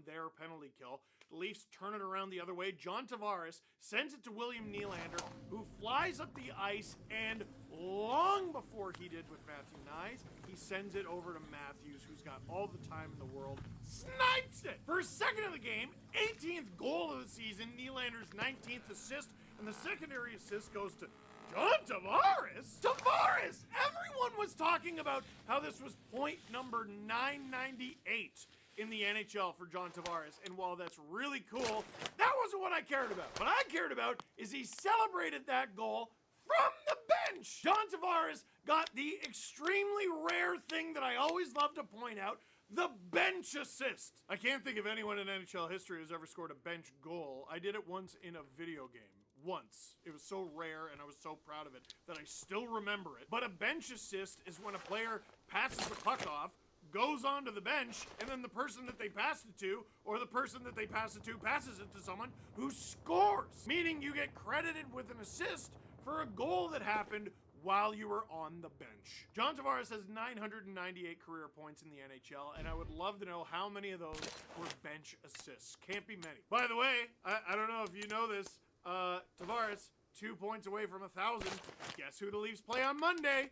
their penalty kill. The Leafs turn it around the other way. John Tavares sends it to William Nylander, who flies up the ice, and long before he did with Matthew Knies, he sends it over to Matthews, who's got all the time in the world, snipes it! First second of the game, 18th goal of the season, Nylander's 19th assist, and the secondary assist goes to John Tavares? Tavares! Everyone was talking about how this was point number 998 in the NHL for John Tavares, and while that's really cool, that wasn't what I cared about. What I cared about is he celebrated that goal from the bench! John Tavares got the extremely rare thing that I always love to point out, the bench assist. I can't think of anyone in NHL history who's ever scored a bench goal. I did it once in a video game. Once. It was so rare and I was so proud of it that I still remember it. But a bench assist is when a player passes the puck off, goes onto the bench, and then the person that they passed it to, or the person that they passed it to, passes it to someone who scores. Meaning you get credited with an assist for a goal that happened while you were on the bench. John Tavares has 998 career points in the NHL, and I would love to know how many of those were bench assists. Can't be many. By the way, I don't know if you know this, Tavares, 2 points away from 1,000. Guess who the Leafs play on Monday?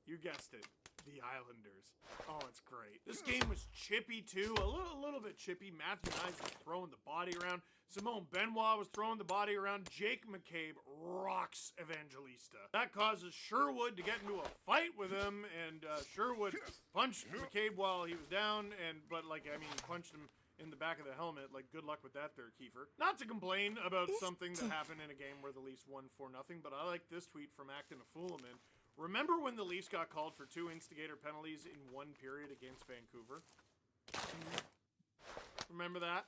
You guessed it. The Islanders. Oh, it's great. This game was chippy too, a little bit chippy. Matthew Knies was throwing the body around. Simone Benoit was throwing the body around. Jake McCabe rocks Evangelista. That causes Sherwood to get into a fight with him, and Sherwood punched McCabe while he was down, but he punched him in the back of the helmet. Like, good luck with that there, Kiefer. Not to complain about something that happened in a game where the Leafs won 4-0, but I like this tweet from Acton Afulaman. Remember when the Leafs got called for 2 instigator penalties in 1 period against Vancouver? Remember that?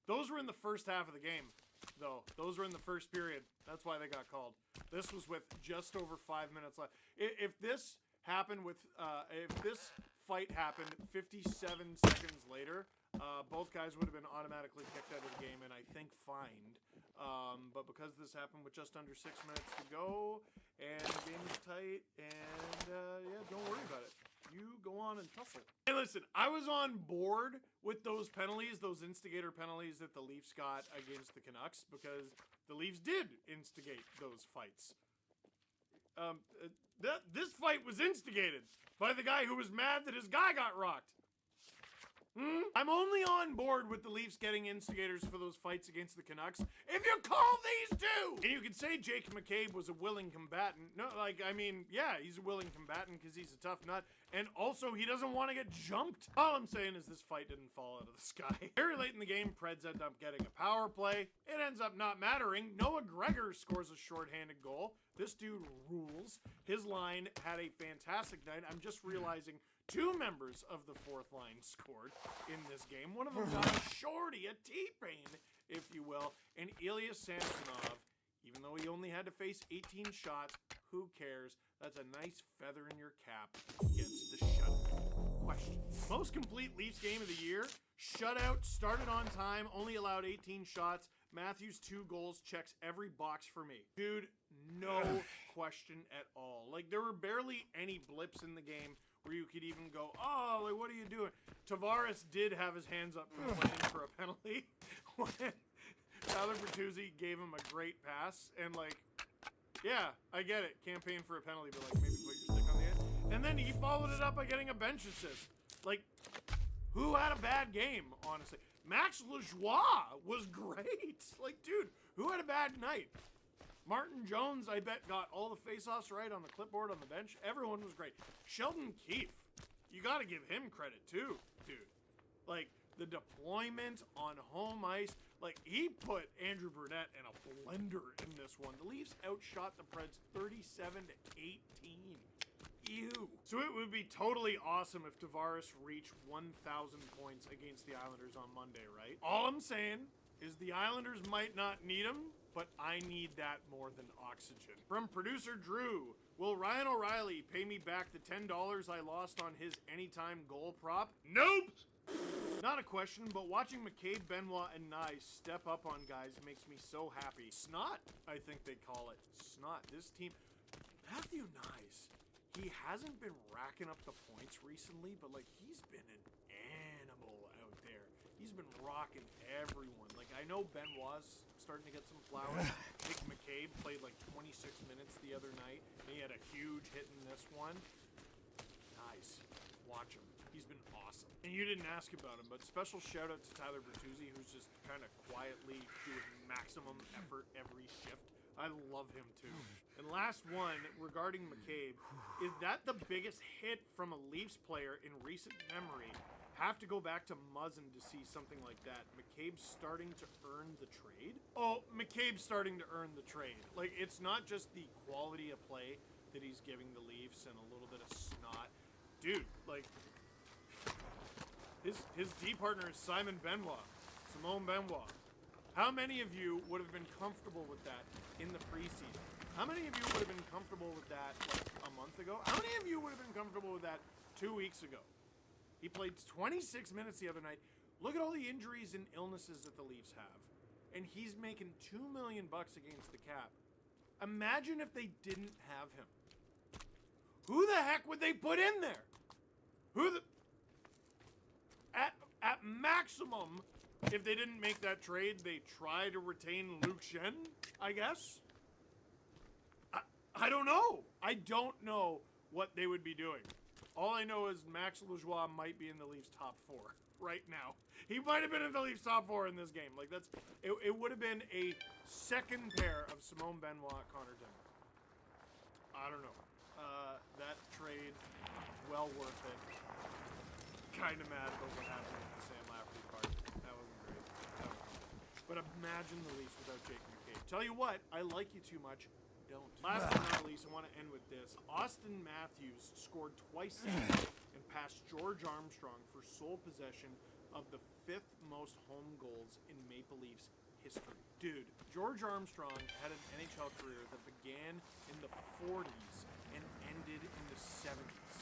Those were in the first half of the game, though. Those were in the first period. That's why they got called. This was with just over 5 minutes left. If this happened with, if this fight happened 57 seconds later, both guys would have been automatically kicked out of the game and I think fined. But because this happened with just under 6 minutes to go and the game is tight, and yeah, don't worry about it. You go on and tussle. Hey, listen, I was on board with those penalties, those instigator penalties that the Leafs got against the Canucks, because the Leafs did instigate those fights. This fight was instigated by the guy who was mad that his guy got rocked. I'm only on board with the Leafs getting instigators for those fights against the Canucks if you call these two! And you could say Jake McCabe was a willing combatant. No, yeah, he's a willing combatant because he's a tough nut. And also, he doesn't want to get jumped. All I'm saying is this fight didn't fall out of the sky. Very late in the game, Preds end up getting a power play. It ends up not mattering. Noah Gregor scores a shorthanded goal. This dude rules. His line had a fantastic night. I'm just realizing 2 members of the 4th line scored in this game. One of them got a shorty, a T-Pain, if you will. And Ilya Samsonov, even though he only had to face 18 shots, who cares? That's a nice feather in your cap. Gets the shutout. Question. Most complete Leafs game of the year. Shutout, started on time, only allowed 18 shots. Matthews 2 goals, checks every box for me. Dude, no question at all. Like, there were barely any blips in the game where you could even go, oh, like, what are you doing? Tavares did have his hands up complaining for a penalty when Tyler Bertuzzi gave him a great pass. And, like, yeah, I get it. Campaign for a penalty, but, like, maybe put your stick on the end. And then he followed it up by getting a bench assist. Like, who had a bad game, honestly? Max Lajoie was great. Like, dude, who had a bad night? Martin Jones, I bet, got all the face-offs right on the clipboard on the bench. Everyone was great. Sheldon Keefe, you got to give him credit, too, dude. Like, the deployment on home ice, like, he put Andrew Burnett in a blender in this one. The Leafs outshot the Preds 37-18. Ew. So it would be totally awesome if Tavares reached 1,000 points against the Islanders on Monday, right? All I'm saying is the Islanders might not need him, but I need that more than oxygen. From producer Drew, will Ryan O'Reilly pay me back the $10 I lost on his anytime goal prop? Nope! Not a question, but watching McCabe, Benoit, and Knies step up on guys makes me so happy. Snot, I think they call it. Snot. This team, Matthew Knies, he hasn't been racking up the points recently, but, like, he's been an animal out there. he's been rocking everyone. Like, I know Benoit's starting to get some flowers. Nick McCabe played like 26 minutes the other night. And he had a huge hit in this one. Nice. Watch him. He's been awesome. And you didn't ask about him, but special shout out to Tyler Bertuzzi, who's just kind of quietly doing maximum effort every shift. I love him too. And last one, regarding McCabe, is that the biggest hit from a Leafs player in recent memory? Have to go back to Muzzin to see something like that. McCabe's starting to earn the trade? Oh, McCabe's starting to earn the trade. Like, it's not just the quality of play that he's giving the Leafs and a little bit of snot. Dude, like, his D partner is Simon Benoit. Simone Benoit. How many of you would have been comfortable with that in the preseason? How many of you would have been comfortable with that like a month ago? How many of you would have been comfortable with that 2 weeks ago? He played 26 minutes the other night. Look at all the injuries and illnesses that the Leafs have. And he's making $2 million against the cap. Imagine if they didn't have him. Who the heck would they put in there? At maximum, if they didn't make that trade, they try to retain Luke Shen, I guess? I don't know. I don't know what they would be doing. All I know is Max Lajoie might be in the Leafs top 4 right now. He might have been in the Leafs top 4 in this game. Like, that's it would have been a second pair of Simone Benoit, Connor Timmins. I don't know. That trade, well worth it. Kind of mad about what happened in the Sam Lafferty part. That wasn't great. But imagine the Leafs without Jake McCabe. Tell you what, I like you too much. Don't. Last but not least, I want to end with this. Austin Matthews scored twice and passed George Armstrong for sole possession of the 5th most home goals in Maple Leafs history. Dude, George Armstrong had an NHL career that began in the 40s and ended in the 70s.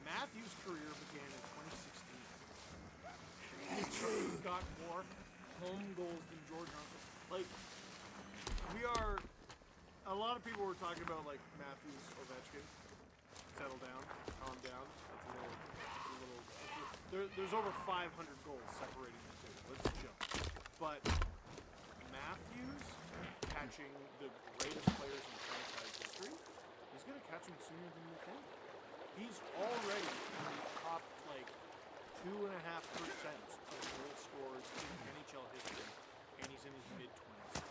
Matthews' career began in 2016. He's got more home goals than George Armstrong. Like, we are... A lot of people were talking about, like, Matthews, Ovechkin. Settle down, calm down. There's over 500 goals separating the two. Let's jump. But Matthews catching the greatest players in franchise history, he's going to catch them sooner than you think. He's already in the top, like, 2.5% of goal scorers in NHL history, and he's in his mid-20s.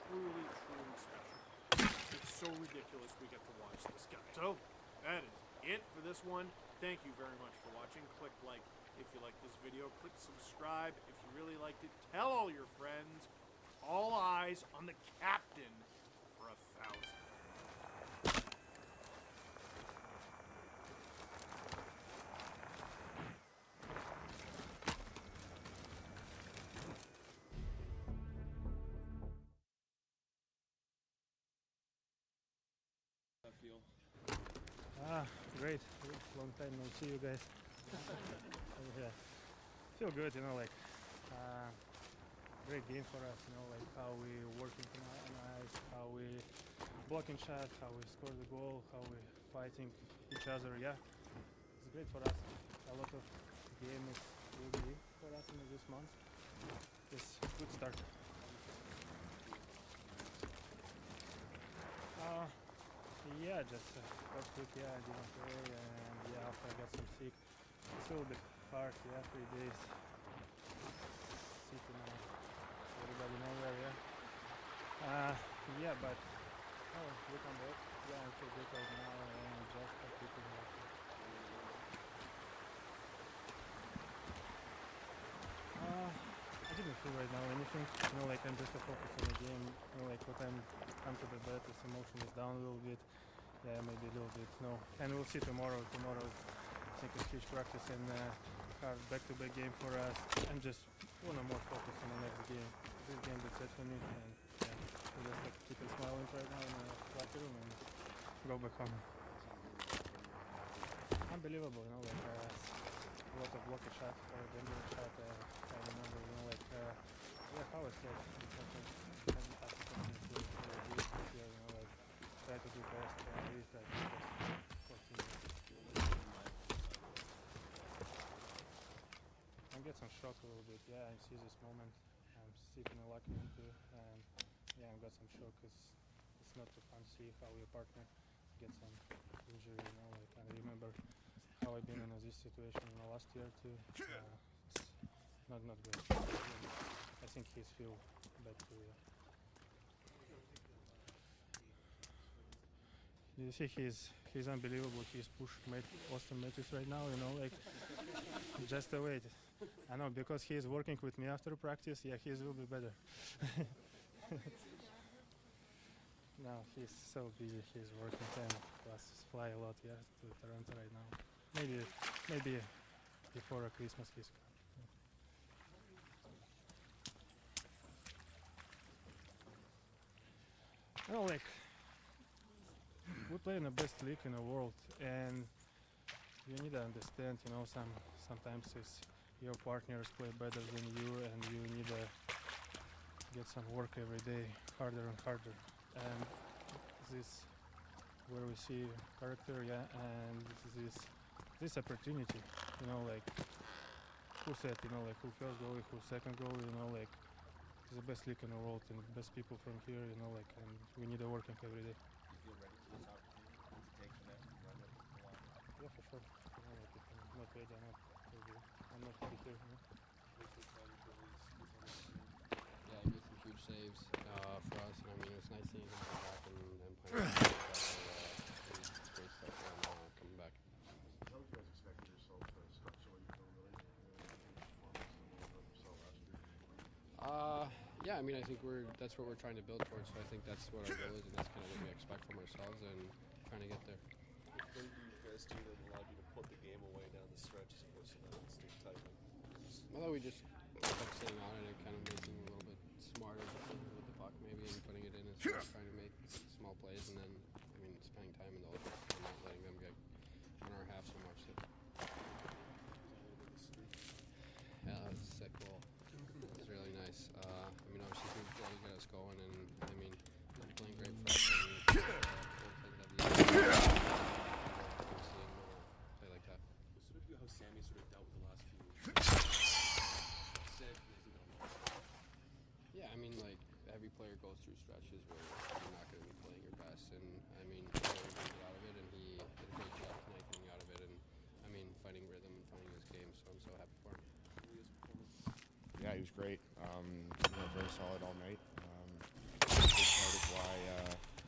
Truly, truly special. It's so ridiculous we get to watch this guy. So, that is it for this one. Thank you very much for watching. Click like if you like this video. Click subscribe if you really liked it. Tell all your friends. All eyes on the captain for 1,000. Great. Long time no see you guys. Yeah. Feel good, you know, like great game for us, you know, like how we working on ice, how we blocking shot, how we score the goal, how we fighting each other. Yeah, it's great for us. A lot of game is will be for us in this month. It's a good start. Yeah, just first week, yeah, I didn't play, and yeah, after I got some sick, it's a little bit hard, yeah, 3 days sick, you know, everybody nowhere, yeah. Yeah, but we come back, yeah, I feel good right now, and just keeping healthy. I didn't feel right now anything, you know, like I'm just focused on the game, you know, like what I'm to the bed, this emotion is down a little bit. Yeah, maybe a little bit, no. And we'll see tomorrow. Tomorrow, I think it's huge practice and hard back-to-back game for us. I'm just want to more focus on the next game. This game is set for me, and yeah, we'll just like keep it smiling right now in the locker room and go back home. Unbelievable, you know, like a lot of blocker shots, dangerous shot. I remember, you know, like yeah, how I said, try to do best, really try to do best. And get some shots. shock a little bit. Yeah, I see this moment. I'm sitting in the locker room too, and yeah, I've got some shock. It's not too fun to see how your partner gets some injury. You know, like, and I remember how I've been in this situation in the last year too. It's not good. I think he's feel bad too. Yeah. You see, he's unbelievable. He's pushed Austin Matthews right now. You know, like just wait. I know because he is working with me after practice. Yeah, he will be better. No, he's so busy. He's working and plus fly a lot. Yeah, to Toronto right now. Maybe before Christmas he's. You know, like. We play in the best league in the world, and you need to understand, you know, sometimes it's your partners play better than you, and you need to get some work every day, harder and harder. And this, where we see character, yeah, and this opportunity, you know, like who said, you know, like who first goal, who second goal, you know, like it's the best league in the world and best people from here, you know, like, and we need to working every day. Feel ready for this opportunity to take the next run at the line? Yeah, for sure. You know, like if I'm not ready, I'm not ready here. You know? Yeah, he made some huge saves for us, and I mean, it was nice seeing him come back and playing. Great stuff for him coming back. How would you guys expect yourself structurally to really performance than what you saw last year? Yeah, I mean, I think that's what we're trying to build towards. So I think that's what our goal is, and that's kind of what we expect from ourselves, and trying to get there. What did you guys do that allowed you to put the game away down the stretch as opposed to not stay tight? Although we just kept sitting on it and kind of making a little bit smarter with the puck maybe and putting it in instead of trying to make small plays, and then, I mean, spending time in the open and not letting them get on our half so much. Yeah, that was a sick goal. It was really nice. I mean, obviously he was trying to get us going, and I mean, he's playing great for us. And, play like that. Sort of how Sammy sort of dealt with the last few weeks. Sick, isn't it? Yeah, I mean, like, every player goes through stretches where you're not going to be playing your best, and I mean, he really get out of it, and he did a great job tonight getting out of it, and I mean, finding rhythm and finding his game, so I'm so happy for him. Yeah, he was great. Very solid all night. Big part of why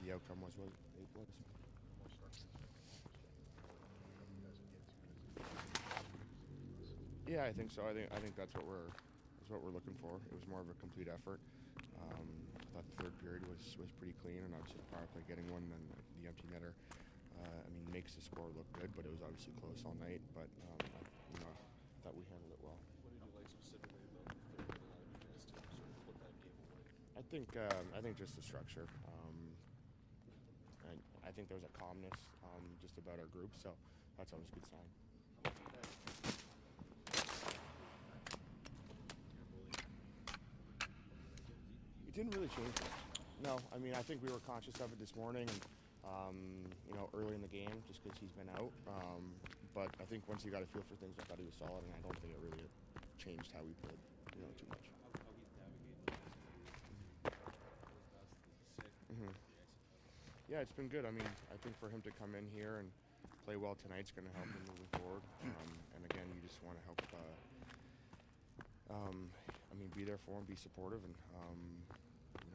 the outcome was what it was. Yeah, I think so. I think that's what we're looking for. It was more of a complete effort. I thought the third period was pretty clean, and obviously the power play getting one, and the empty netter. I mean, makes the score look good, but it was obviously close all night. But I thought we handled it well. What did you like specifically about the third that allowed you guys to sort of put that game away? I think just the structure. And I think there was a calmness just about our group, so that's always a good sign. It didn't really change much. No, I mean, I think we were conscious of it this morning, and early in the game, just because he's been out. But I think once he got a feel for things, I thought he was solid, and I don't think it really changed how we played, too much. Yeah, it's been good. I mean, I think for him to come in here and play well tonight's going to help him moving forward. And again, you just want to help. Be there for him, be supportive, and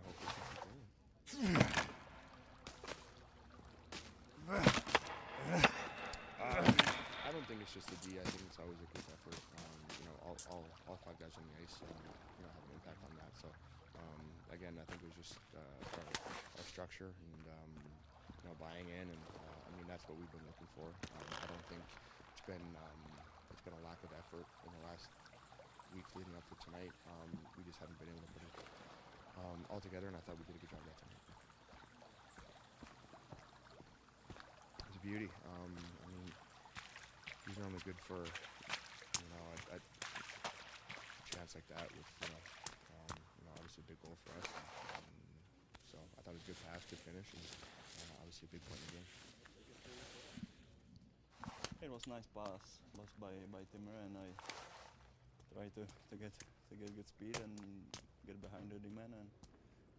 hopefully keep going. I don't think it's just a D. I think it's always a group effort. All five guys on the ice, have an impact on that. So, again, I think it was just our structure and buying in, and that's what we've been looking for. I don't think it's been a lack of effort in the last week leading up to tonight. We just haven't been able to put it all together, and I thought we did a good job of that tonight. It's a beauty. These are only good for a chance like that with obviously a big goal for us. So I thought it was a good pass, good finish, and obviously a big point in the game. It was nice pass by Timmer, and I try to get good speed and get behind the D-man and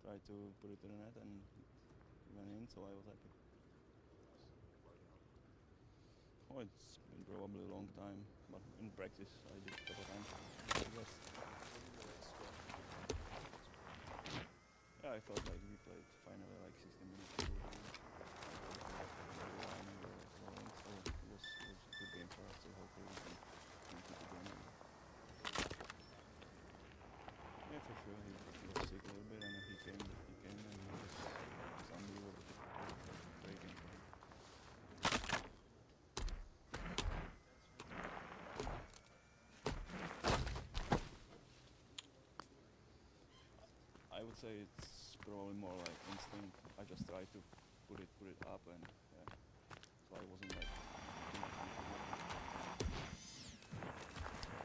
try to put it to the net, and it went in, so I was happy. Oh, it's been probably a long time, but in practice I did a couple times, I guess. Yeah, I felt like we played finally like 60 minutes. So it was a good game for us, so hopefully we can keep it going. Yeah, for sure, he was sick a little bit, and he came and it was unbelievable. Great game for him. I would say it's probably more like instinct. I just try to put it up, and yeah. So I wasn't like.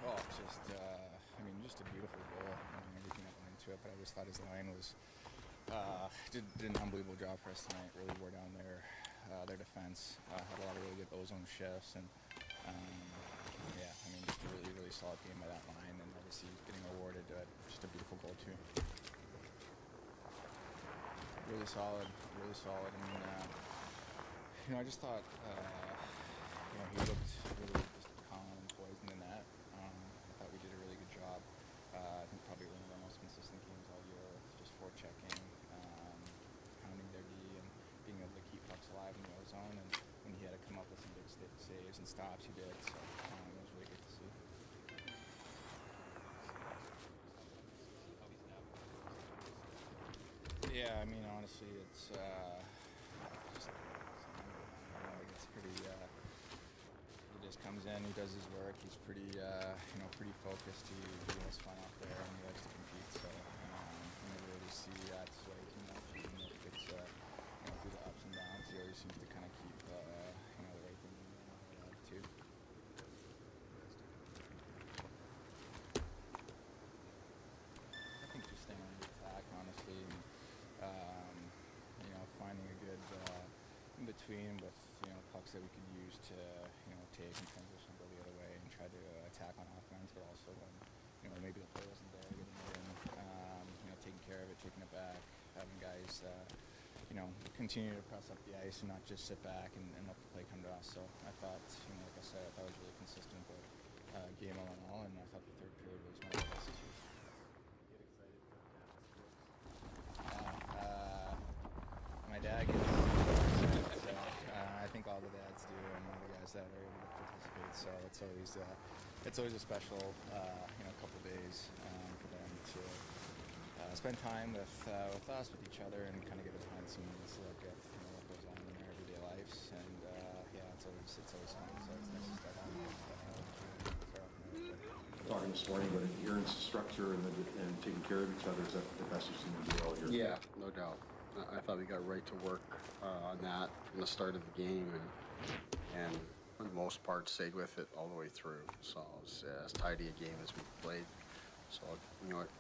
Oh, just I mean, just a beautiful goal. I mean, everything that went into it, but I just thought his line was did an unbelievable job for us tonight. Really wore down their defense. Had a lot of really good ozone shifts, and yeah, I mean, just a really solid game by that line, and obviously getting awarded just a beautiful goal too. Really solid. I mean, I just thought, he looked really just calm and poised in the net. I thought we did a really good job. I think probably one of our most consistent games all year with just forechecking, pounding their D, and being able to keep pucks alive in the ozone. And when he had to come up with some big saves and stops, he did. So it was really good to see. Yeah, I mean, honestly, it's just, it's pretty, he just comes in, he does his work, he's pretty, pretty focused, he has fun out there, and he likes to compete, so, you never really see that sway too much, even if it's, through the ups and downs, he always seems to kind of keep, the right thing in the attitude. I think just staying on the attack, honestly, and, finding a good in between with pucks that we could use to take and transition, go the other way, and try to attack on offense, but also when maybe the play wasn't there, getting it in, taking care of it, taking it back, having guys continue to press up the ice and not just sit back and let the play come to us. So I thought, like I said, I thought it was really consistent with game all in all, and I thought the third period was one of the best this year. My dad gets so, I think all the dads do, and all the guys that are able to participate. So it's always a special couple days for them to spend time with us, with each other, and kind of get behind the scenes, look at what goes on in their everyday lives. And yeah, it's always fun. So it's nice to start on. Talking this morning about adherence to structure and taking care of each other, is that the best you've seen them do all year? Yeah, no doubt. I thought we got right to work on that from the start of the game, and for the most part stayed with it all the way through. So it was as tidy a game as we played. So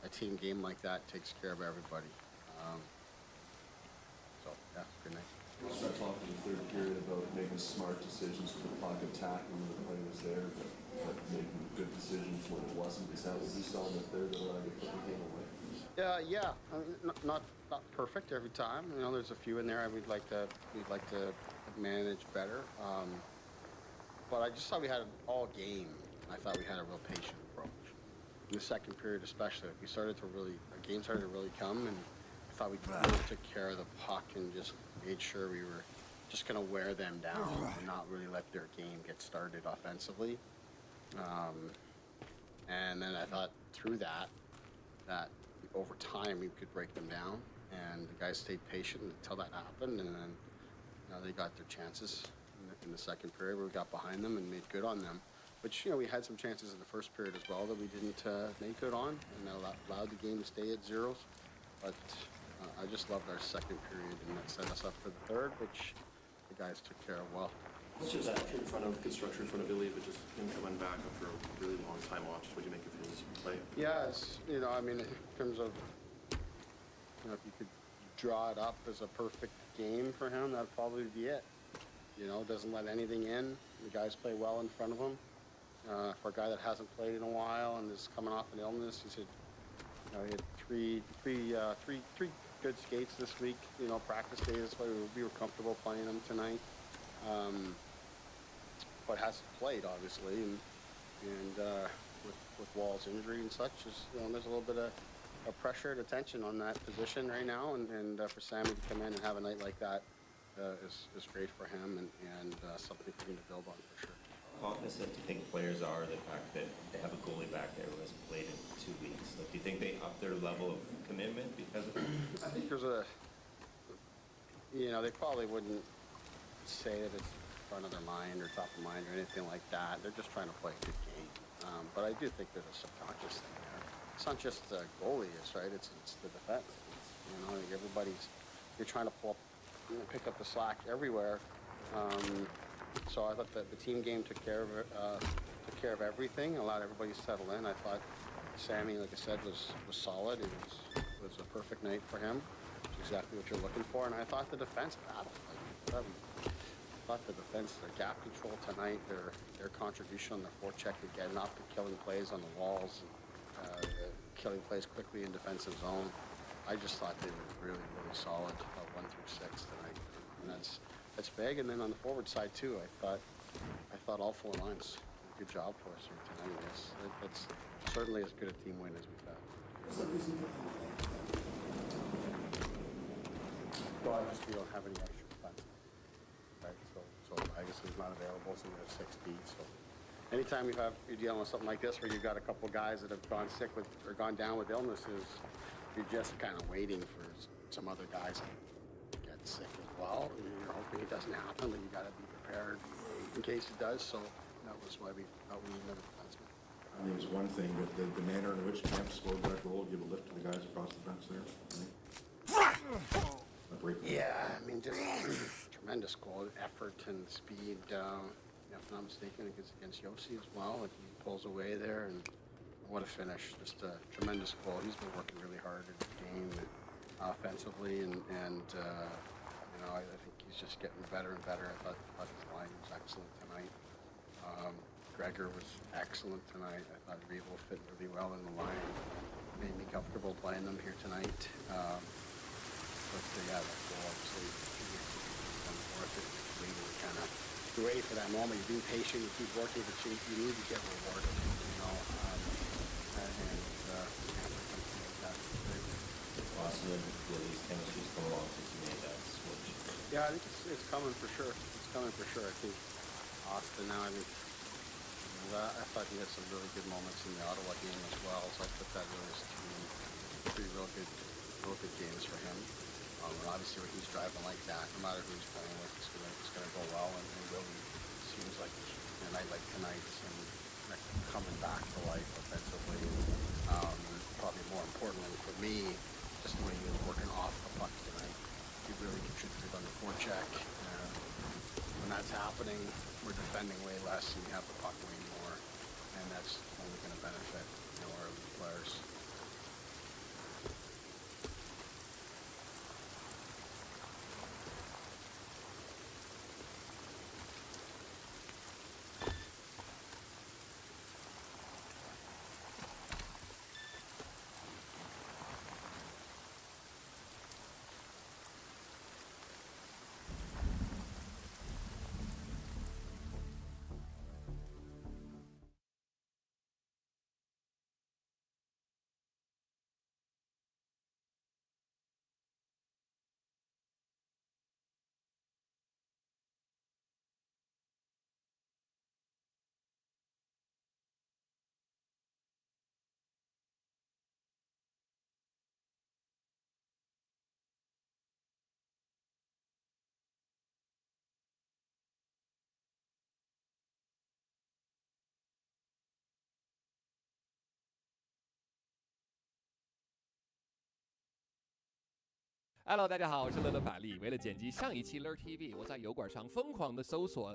a team game like that takes care of everybody. So yeah, good night. We started talking in the third period about making smart decisions with the puck, attacking when the play was there, but making good decisions when it wasn't. Is that what we saw in the third that allowed you to put the game away? Yeah. I mean, not perfect every time. There's a few in there we'd like to manage better. But I just thought we had all game. I thought we had a real patient approach. In the second period, especially, our game started to really come, and I thought we really took care of the puck and just made sure we were just going to wear them down and not really let their game get started offensively. And then I thought through that over time we could break them down, and the guys stayed patient until that happened, and then they got their chances in the second period where we got behind them and made good on them. Which, we had some chances in the first period as well that we didn't make good on, and that allowed the game to stay at zeros. But I just loved our second period, and that set us up for the third, which the guys took care of well. What's just in front of construction, in front of Ilya, but just him coming back after a really long time off? Just what do you make of his play? Yeah, in terms of, if you could draw it up as a perfect game for him, that'd probably be it. Doesn't let anything in. The guys play well in front of him, for a guy that hasn't played in a while and is coming off an illness. He said, he had three good skates this week. Practice days. That's why we were comfortable playing them tonight. But hasn't played obviously, and with Wall's injury and such, there's a little bit of pressure and attention on that position right now, and for Sammy to come in and have a night like that is great for him, and something for him to build on for sure. How confident do you think players are the fact that they have a goalie back there who hasn't played in 2 weeks? Like, do you think they up their level of commitment because of it? I think there's they probably wouldn't say that it's front of their mind or top of mind or anything like that. They're just trying to play a good game. But I do think there's a subconscious thing there. It's not just the goalie, right? It's the defense. You're trying to pick up the slack everywhere. So I thought that the team game took care of everything, allowed everybody to settle in. I thought Sammy, like I said, was solid. It was a perfect night for him. It's exactly what you're looking for. And I thought the defense battled. I thought the defense, their gap control tonight, their contribution on their forecheck to getting up and killing plays on the walls, and killing plays quickly in defensive zone. I just thought they were really, really solid 1 through 6 tonight, and that's big. And then on the forward side too, I thought all 4 lines did a good job for us here tonight. It's certainly as good a team win as we've had. Well, we don't have any extra defense. Right, so Agassi is not available, so we have 6 D. So anytime you're dealing with something like this, where you've got a couple guys that have gone sick or gone down with illnesses, you're just kind of waiting for some other guys to get sick as well. And you're hoping it doesn't happen, but you got to be prepared in case it does. So that was why we thought we needed another defenseman. I think it's one thing, but the manner in which Camp scored that goal, give a lift to the guys across the bench there. Yeah, I mean, just tremendous goal, effort and speed. If I'm not mistaken, it's against Yossi as well. Like, he pulls away there, and what a finish! Just a tremendous goal. He's been working really hard in the game offensively, and I think he's just getting better and better. I thought his line was excellent tonight. Gregor was excellent tonight. I thought Revo fit really well in the line. Made me comfortable playing them here tonight. But yeah, that goal obviously was worth it. You're waiting for that moment. You're being patient. You keep working, but you need to get rewarded. Austin and Willie's chemistry's come along since you made that switch. Yeah, I think it's coming for sure. It's coming for sure. I think Austin now, I thought he had some really good moments in the Ottawa game as well, so I put that really as 3 real good games for him. And obviously when he's driving like that, no matter who he's playing with, it's gonna go well, and really seems like a night like tonight is him coming back to life offensively. Probably more importantly for me, just the way he was working off the puck tonight. He really contributed on the forecheck. When that's happening, we're defending way less and we have the puck way more, and that's only going to benefit our players. Hello， 大家好，我是乐乐法力。为了剪辑上一期 Lur TV， 我在油管上疯狂的搜索